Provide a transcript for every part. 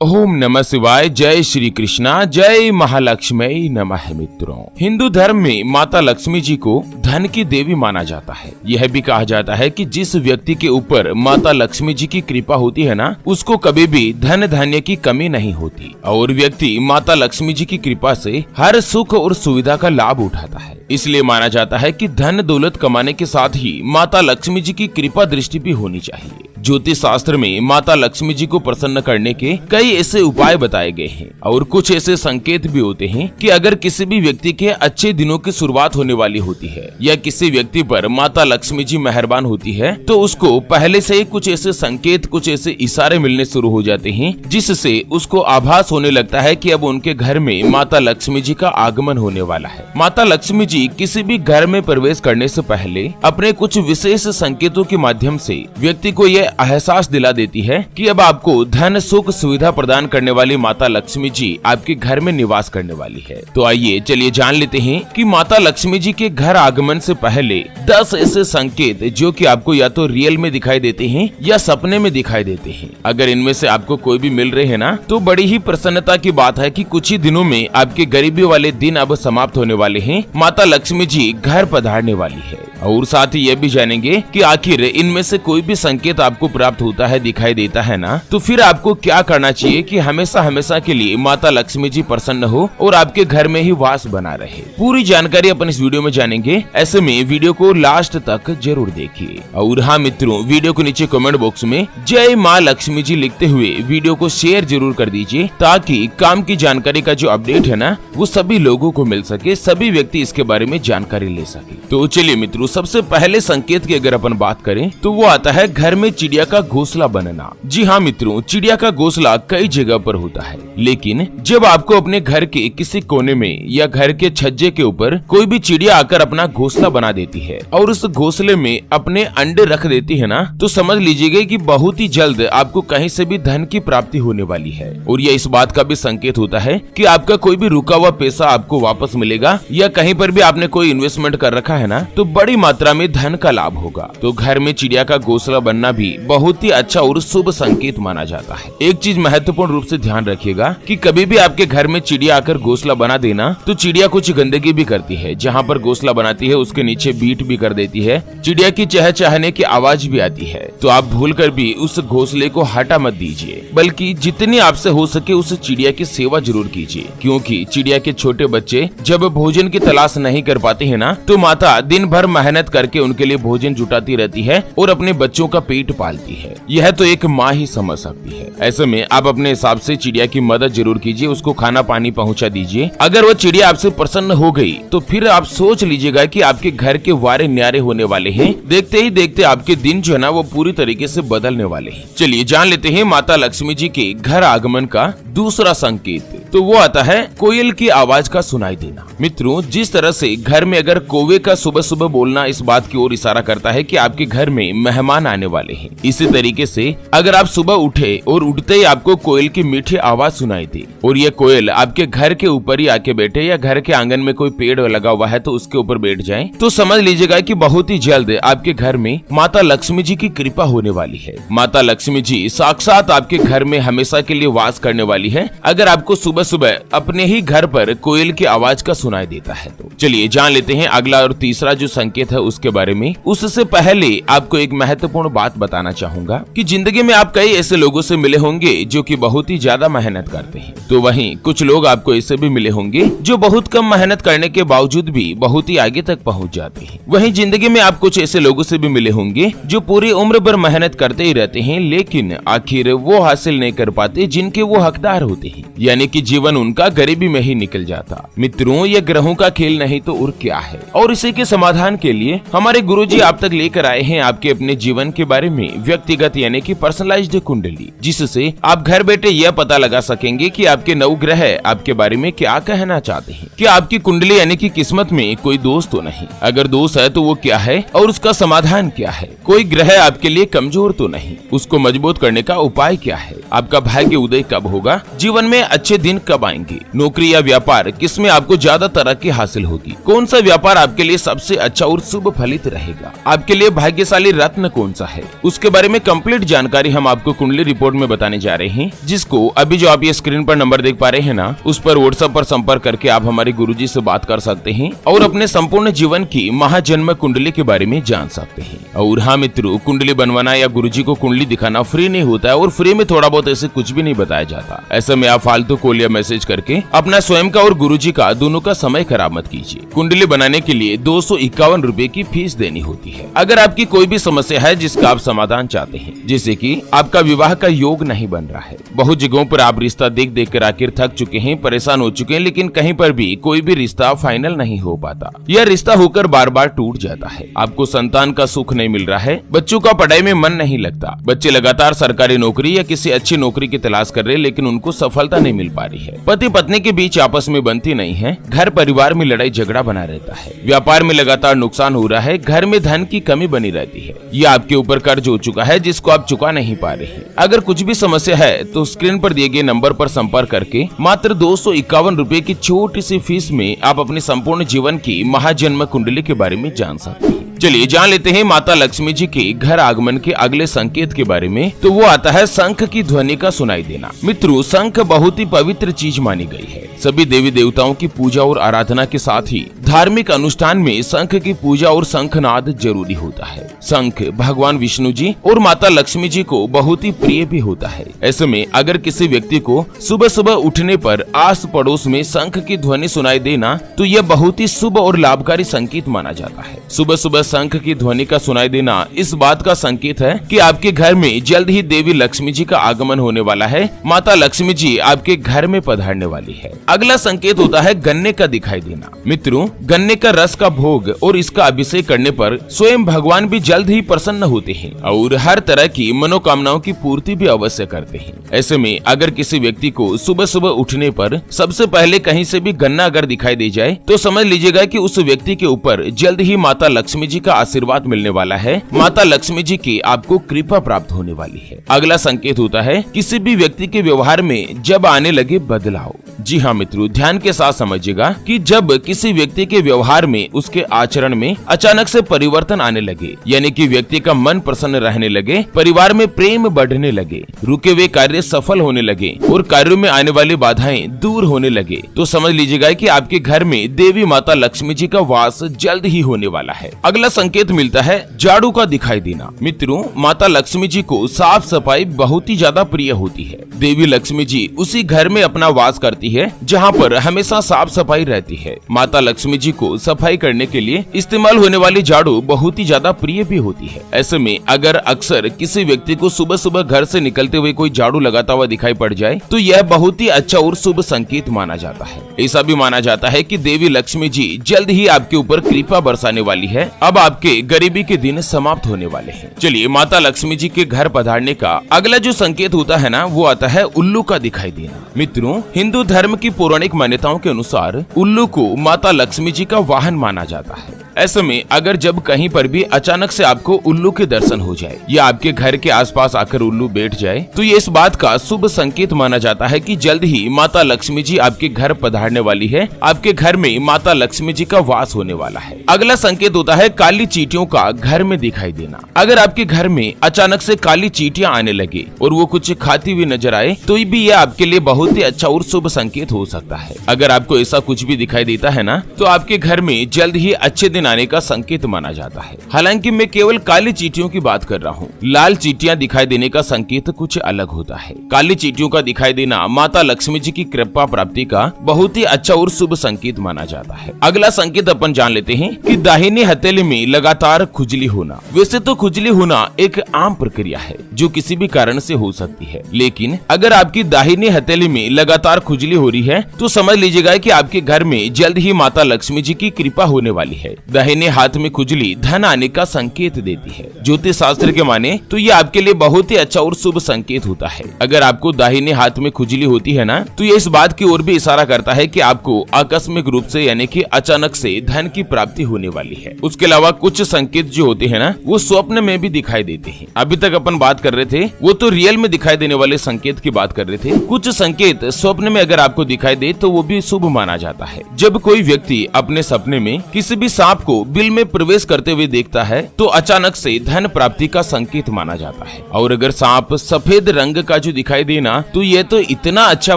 ओम नमः शिवाय। जय श्री कृष्णा, जय महालक्ष्मी नमः। मित्रों, हिंदू धर्म में माता लक्ष्मी जी को धन की देवी माना जाता है। यह भी कहा जाता है कि जिस व्यक्ति के ऊपर माता लक्ष्मी जी की कृपा होती है ना, उसको कभी भी धन धान्य की कमी नहीं होती और व्यक्ति माता लक्ष्मी जी की कृपा से हर सुख और सुविधा का लाभ उठाता है। इसलिए माना जाता है कि धन दौलत कमाने के साथ ही माता लक्ष्मी जी की कृपा दृष्टि भी होनी चाहिए। ज्योतिष शास्त्र में माता लक्ष्मी जी को प्रसन्न करने के कई ऐसे उपाय बताए गए हैं और कुछ ऐसे संकेत भी होते हैं कि अगर किसी भी व्यक्ति के अच्छे दिनों की शुरुआत होने वाली होती है या किसी व्यक्ति पर माता लक्ष्मी जी मेहरबान होती है तो उसको पहले से ही कुछ ऐसे संकेत, कुछ ऐसे इशारे मिलने शुरू हो जाते हैं जिससे उसको आभास होने लगता है कि अब उनके घर में माता लक्ष्मी जी का आगमन होने वाला है। माता लक्ष्मी जी किसी भी घर में प्रवेश करने से पहले अपने कुछ विशेष संकेतों के माध्यम से व्यक्ति को यह एहसास दिला देती है कि अब आपको धन सुख सुविधा प्रदान करने वाली माता लक्ष्मी जी आपके घर में निवास करने वाली है। तो आइए चलिए जान लेते हैं कि माता लक्ष्मी जी के घर आगमन से पहले 10 ऐसे संकेत जो कि आपको या तो रियल में दिखाई देते हैं या सपने में दिखाई देते हैं। अगर इनमें से आपको कोई भी मिल रहे हैं ना, तो बड़ी ही प्रसन्नता की बात है कि कुछ ही दिनों में आपके गरीबी वाले दिन अब समाप्त होने वाले हैं। माता लक्ष्मी जी घर पधारने वाली है और साथ ही यह भी जानेंगे कि आखिर इनमें से कोई भी संकेत आपको प्राप्त होता है, दिखाई देता है ना, तो फिर आपको क्या करना चाहिए कि हमेशा हमेशा के लिए माता लक्ष्मी जी प्रसन्न हो और आपके घर में ही वास बना रहे। पूरी जानकारी अपन इस वीडियो में जानेंगे, ऐसे में वीडियो को लास्ट तक जरूर देखिए। और हाँ मित्रों, वीडियो को नीचे कमेंट बॉक्स में जय माँ लक्ष्मी जी लिखते हुए वीडियो को शेयर जरूर कर दीजिए ताकि काम की जानकारी का जो अपडेट है ना, वो सभी लोगों को मिल सके, सभी व्यक्ति इसके बारे में जानकारी ले सके। तो चलिए मित्रों, सबसे पहले संकेत की अगर अपन बात करें तो वो आता है घर में चिड़िया का घोंसला बनना। जी हाँ मित्रों, चिड़िया का घोंसला कई जगह पर होता है, लेकिन जब आपको अपने घर के किसी कोने में या घर के छज्जे के ऊपर कोई भी चिड़िया आकर अपना घोंसला बना देती है और उस घोंसले में अपने अंडे रख देती है ना, तो समझ लीजिएगा कि बहुत ही जल्द आपको कहीं से भी धन की प्राप्ति होने वाली है। और यह इस बात का भी संकेत होता है कि आपका कोई भी रुका हुआ पैसा आपको वापस मिलेगा या कहीं पर भी आपने कोई इन्वेस्टमेंट कर रखा है ना, तो बड़ी मात्रा में धन का लाभ होगा। तो घर में चिड़िया का घोंसला बनना भी बहुत ही अच्छा और शुभ संकेत माना जाता है। एक चीज महत्वपूर्ण रूप से ध्यान रखिएगा कि कभी भी आपके घर में चिड़िया आकर घोंसला बना देना, तो चिड़िया कुछ गंदगी भी करती है। जहाँ पर घोंसला बनाती है उसके नीचे बीट भी कर देती है, चिड़िया की चहचहाने की आवाज भी आती है। तो आप भूलकर भी उस घोंसले को हटा मत दीजिए, बल्कि जितनी आपसे हो सके उस चिड़िया की सेवा जरूर कीजिए, क्योंकि चिड़िया के छोटे बच्चे जब भोजन की तलाश नहीं कर पाते हैं ना, तो माता दिन भर मेहनत करके उनके लिए भोजन जुटाती रहती है और अपने बच्चों का पेट पालती है। यह तो एक माँ ही समझ सकती है। ऐसे में आप अपने हिसाब से चिड़िया की मदद जरूर कीजिए, उसको खाना पानी पहुंचा दीजिए। अगर वो चिड़िया आपसे प्रसन्न हो गई तो फिर आप सोच लीजिएगा कि आपके घर के वारे न्यारे होने वाले हैं। देखते ही देखते आपके दिन जो है ना, वो पूरी तरीके से बदलने वाले हैं। चलिए जान लेते हैं माता लक्ष्मी जी के घर आगमन का दूसरा संकेत। तो वो आता है कोयल की आवाज का सुनाई देना। मित्रों, जिस तरह से घर में अगर कौवे का सुबह सुबह बोलना इस बात की ओर इशारा करता है कि आपके घर में मेहमान आने वाले हैं, इसी तरीके से अगर आप सुबह उठे और उठते ही आपको कोयल की मीठी आवाज सुनाई दे और ये कोयल आपके घर के ऊपर ही आके बैठे या घर के आंगन में कोई पेड़ लगा हुआ है तो उसके ऊपर बैठ जाए, तो समझ लीजिएगा कि बहुत ही जल्द आपके घर में माता लक्ष्मी जी की कृपा होने वाली है। माता लक्ष्मी जी साक्षात आपके घर में हमेशा के लिए वास करने वाली है अगर आपको सुबह सुबह अपने ही घर पर कोयल की आवाज का सुनाई देता है। तो चलिए जान लेते हैं अगला और तीसरा जो संकेत है उसके बारे में। उससे पहले आपको एक महत्वपूर्ण बात बताना चाहूंगा कि जिंदगी में आप कई ऐसे लोगों से मिले होंगे जो कि बहुत ही ज्यादा मेहनत करते हैं, तो वहीं कुछ लोग आपको ऐसे भी मिले होंगे जो बहुत कम मेहनत करने के बावजूद भी बहुत ही आगे तक पहुंच जाते हैं। वहीं जिंदगी में आप कुछ ऐसे लोगों से भी मिले होंगे जो पूरी उम्र भर मेहनत करते ही रहते हैं, लेकिन आखिर वो हासिल नहीं कर पाते जिनके वो हकदार होते हैं, यानी कि जीवन उनका गरीबी में ही निकल जाता। मित्रों, ये ग्रहों का खेल नहीं तो और क्या है। और इसी के समाधान के लिए हमारे गुरुजी आप तक लेकर आए हैं आपके अपने जीवन के बारे में व्यक्तिगत यानी कि पर्सनलाइज्ड कुंडली, जिससे आप घर बैठे यह पता लगा सकेंगे कि आपके नवग्रह आपके बारे में क्या कहना चाहते हैं। क्या आपकी कुंडली यानी कि किस्मत में कोई दोष तो नहीं, अगर दोष है तो वो क्या है और उसका समाधान क्या है। कोई ग्रह आपके लिए कमजोर तो नहीं, उसको मजबूत करने का उपाय क्या है। आपका भाग्य उदय कब होगा, जीवन में अच्छे दिन कब आएंगे, नौकरी या व्यापार किसमें आपको ज्यादा तरक्की हासिल होगी, कौन सा व्यापार आपके लिए सबसे अच्छा और शुभ फलित रहेगा। आपके लिए भाग्यशाली रत्न कौन सा है, उसके बारे में कंप्लीट जानकारी हम आपको कुंडली रिपोर्ट में बताने जा रहे हैं, जिसको अभी जो आप ये स्क्रीन पर नंबर देख पा रहे हैं ना, उस पर व्हाट्सएप पर संपर्क करके आप हमारे गुरुजी से बात कर सकते हैं और अपने संपूर्ण जीवन की महाजन्म कुंडली के बारे में जान सकते हैं। और हाँ मित्रों, कुंडली बनवाना या गुरुजी को कुंडली दिखाना फ्री नहीं होता है और फ्री में थोड़ा बहुत ऐसे कुछ भी नहीं बताया जाता। ऐसे में आप फालतू कॉल या मैसेज करके अपना स्वयं का और गुरुजी का दोनों का समय खराब मत कीजिए। कुंडली बनाने के लिए 251 रुपए की फीस देनी होती है। अगर आपकी कोई भी समस्या है जिसका आप समाधान चाहते हैं, जैसे कि आपका विवाह का योग नहीं बन रहा है, बहुत जगहों पर आप रिश्ता देख देख कर आखिर थक चुके हैं, परेशान हो चुके हैं, लेकिन कहीं पर भी कोई भी रिश्ता फाइनल नहीं हो पाता, यह रिश्ता होकर बार बार टूट जाता है, आपको संतान का सुख नहीं मिल रहा है, बच्चों का पढ़ाई में मन नहीं लगता, बच्चे लगातार सरकारी नौकरी या किसी अच्छी नौकरी की तलाश कर रहे लेकिन उनको सफलता नहीं मिल पा रही है, पति पत्नी के बीच आपस में बनती नहीं है, घर परिवार में लड़ाई झगड़ा बना रहता है, व्यापार में लगातार नुकसान हो रहा है, घर में धन की कमी बनी रहती है, ये आपके ऊपर कर्ज हो चुका है जिसको आप चुका नहीं पा रहे हैं। अगर कुछ भी समस्या है तो स्क्रीन पर दिए गए नंबर पर संपर्क करके मात्र 251 रुपए की छोटी सी फीस में आप अपने संपूर्ण जीवन की महाजन्म कुंडली के बारे में जान सकते हैं। चलिए जान लेते हैं माता लक्ष्मी जी के घर आगमन के अगले संकेत के बारे में। तो वो आता है शंख की ध्वनि का सुनाई देना। मित्रों, शंख बहुत ही पवित्र चीज मानी गई है। सभी देवी देवताओं की पूजा और आराधना के साथ ही धार्मिक अनुष्ठान में शंख की पूजा और शंखनाद जरूरी होता है। शंख भगवान विष्णु जी और माता लक्ष्मी जी को बहुत ही प्रिय भी होता है। ऐसे में अगर किसी व्यक्ति को सुबह सुबह उठने पर आस पड़ोस में शंख की ध्वनि सुनाई देना तो यह बहुत ही शुभ और लाभकारी संकेत माना जाता है। सुबह सुबह शंख की ध्वनि का सुनाई देना इस बात का संकेत है कि आपके घर में जल्द ही देवी लक्ष्मी जी का आगमन होने वाला है, माता लक्ष्मी जी आपके घर में पधारने वाली है। अगला संकेत होता है गन्ने का दिखाई देना। मित्रों, गन्ने का रस का भोग और इसका अभिषेक करने पर स्वयं भगवान भी जल्द ही प्रसन्न होते हैं और हर तरह की मनोकामनाओं की पूर्ति भी अवश्य करते हैं। ऐसे में अगर किसी व्यक्ति को सुबह सुबह उठने पर सबसे पहले कहीं से भी गन्ना अगर दिखाई दे जाए तो समझ लीजिएगा कि उस व्यक्ति के ऊपर जल्द ही माता लक्ष्मी जी का आशीर्वाद मिलने वाला है, माता लक्ष्मी जी की आपको कृपा प्राप्त होने वाली है। अगला संकेत होता है किसी भी व्यक्ति के व्यवहार में जब आने लगे बदलाव। जी हाँ मित्रों, ध्यान के साथ समझिएगा कि जब किसी व्यक्ति के व्यवहार में, उसके आचरण में अचानक से परिवर्तन आने लगे, यानी कि व्यक्ति का मन प्रसन्न रहने लगे, परिवार में प्रेम बढ़ने लगे, रुके हुए कार्य सफल होने लगे और कार्यों में आने वाली बाधाएं दूर होने लगे, तो समझ लीजिएगा कि आपके घर में देवी माता लक्ष्मी जी का वास जल्द ही होने वाला है। अगला संकेत मिलता है झाड़ू का दिखाई देना। मित्रों, माता लक्ष्मी जी को साफ सफाई बहुत ही ज्यादा प्रिय होती है। देवी लक्ष्मी जी उसी घर में अपना वास करती है जहाँ पर हमेशा साफ सफाई रहती है। माता लक्ष्मी जी को सफाई करने के लिए इस्तेमाल होने वाली झाड़ू बहुत ही ज्यादा प्रिय भी होती है। ऐसे में अगर अक्सर किसी व्यक्ति को सुबह सुबह घर से निकलते हुए कोई झाड़ू लगाता हुआ दिखाई पड़ जाए तो यह बहुत ही अच्छा और शुभ संकेत माना जाता है। ऐसा भी माना जाता है कि देवी लक्ष्मी जी जल्द ही आपके ऊपर कृपा बरसाने वाली है। अब आपके गरीबी के दिन समाप्त होने वाले हैं। चलिए, माता लक्ष्मी जी के घर पधारने का अगला जो संकेत होता है ना, वो आता है उल्लू का दिखाई देना। मित्रों, हिंदू धर्म की पौराणिक मान्यताओं के अनुसार उल्लू को माता लक्ष्मी जी का वाहन माना जाता है। ऐसे में अगर जब कहीं पर भी अचानक से आपको उल्लू के दर्शन हो जाए या आपके घर के आसपास आकर उल्लू बैठ जाए तो ये इस बात का शुभ संकेत माना जाता है कि जल्द ही माता लक्ष्मी जी आपके घर पधारने वाली है, आपके घर में माता लक्ष्मी जी का वास होने वाला है। अगला संकेत होता है काली चींटियों का घर में दिखाई देना। अगर आपके घर में अचानक से काली चींटियां आने लगे और वो कुछ खाती हुई नजर आए तो भी यह आपके लिए बहुत ही अच्छा और शुभ संकेत हो सकता है। अगर आपको ऐसा कुछ भी दिखाई देता है ना, तो आपके घर में जल्द ही अच्छे दिन आने का संकेत माना जाता है। हालांकि मैं केवल काली चींटियों की बात कर रहा हूँ, लाल चींटियां दिखाई देने का संकेत कुछ अलग होता है। काली चींटियों का दिखाई देना माता लक्ष्मी जी की कृपा प्राप्ति का बहुत ही अच्छा और शुभ संकेत माना जाता है। अगला संकेत अपन जान लेते हैं कि दाहिनी हथेली में लगातार खुजली होना। वैसे तो खुजली होना एक आम प्रक्रिया है जो किसी भी कारण से हो सकती है, लेकिन अगर आपकी दाहिनी हथेली में लगातार खुजली हो रही है तो समझ लीजिएगा कि आपके घर में जल्द ही माता लक्ष्मी जी की कृपा होने वाली है। दाहिने हाथ में खुजली धन आने का संकेत देती है। ज्योतिष शास्त्र के माने तो ये आपके लिए बहुत ही अच्छा और शुभ संकेत होता है। अगर आपको दाहिने हाथ में खुजली होती है ना, तो ये इस बात की ओर भी इशारा करता है कि आपको आकस्मिक रूप से यानी कि अचानक से धन की प्राप्ति होने वाली है। उसके अलावा कुछ संकेत जो होते हैं ना, वो स्वप्न में भी दिखाई देते हैं। अभी तक अपन बात कर रहे थे वो तो रियल में दिखाई देने वाले संकेत की बात कर रहे थे। कुछ संकेत स्वप्न में अगर आपको दिखाई दे तो वो भी शुभ माना जाता है। जब कोई व्यक्ति अपने सपने में किसी भी सांप आपको बिल में प्रवेश करते हुए देखता है तो अचानक से धन प्राप्ति का संकेत माना जाता है। और अगर सांप सफेद रंग का जो दिखाई देना तो यह तो इतना अच्छा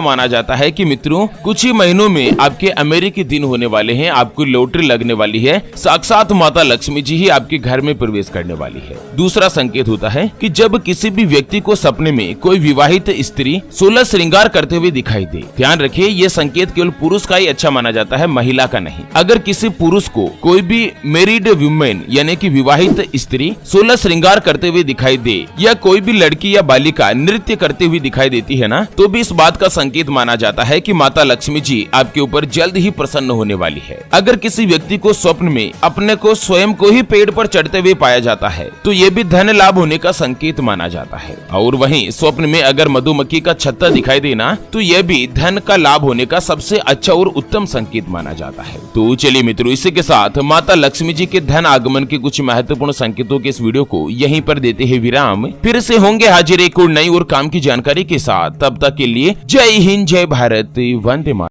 माना जाता है कि मित्रों कुछ ही महीनों में आपके अमेरिकी दिन होने वाले हैं, आपको लॉटरी लगने वाली है, साक्षात माता लक्ष्मी जी ही आपके घर में प्रवेश करने वाली है। दूसरा संकेत होता है कि जब किसी भी व्यक्ति को सपने में कोई विवाहित स्त्री 16 श्रृंगार करते हुए दिखाई दे। ध्यान रखिए, ये संकेत केवल पुरुष का ही अच्छा माना जाता है, महिला का नहीं। अगर किसी पुरुष को कोई भी मैरिड वुमेन यानी कि विवाहित स्त्री 16 श्रृंगार करते हुए दिखाई दे या कोई भी लड़की या बालिका नृत्य करते हुए दिखाई देती है ना, तो भी इस बात का संकेत माना जाता है कि माता लक्ष्मी जी आपके ऊपर जल्द ही प्रसन्न होने वाली है। अगर किसी व्यक्ति को स्वप्न में अपने को स्वयं को ही पेड़ पर चढ़ते हुए पाया जाता है तो ये भी धन लाभ होने का संकेत माना जाता है। और वहीं स्वप्न में अगर मधुमक्खी का छत्ता दिखाई देना तो यह भी धन का लाभ होने का सबसे अच्छा और उत्तम संकेत माना जाता है। तो चलिए मित्रों, इसी के साथ माता लक्ष्मी जी के धन आगमन के कुछ महत्वपूर्ण संकेतों के इस वीडियो को यहीं पर देते हैं विराम। फिर से होंगे हाजिर एक और नई और काम की जानकारी के साथ। तब तक के लिए जय हिंद, जय भारत, वंदे मातरम।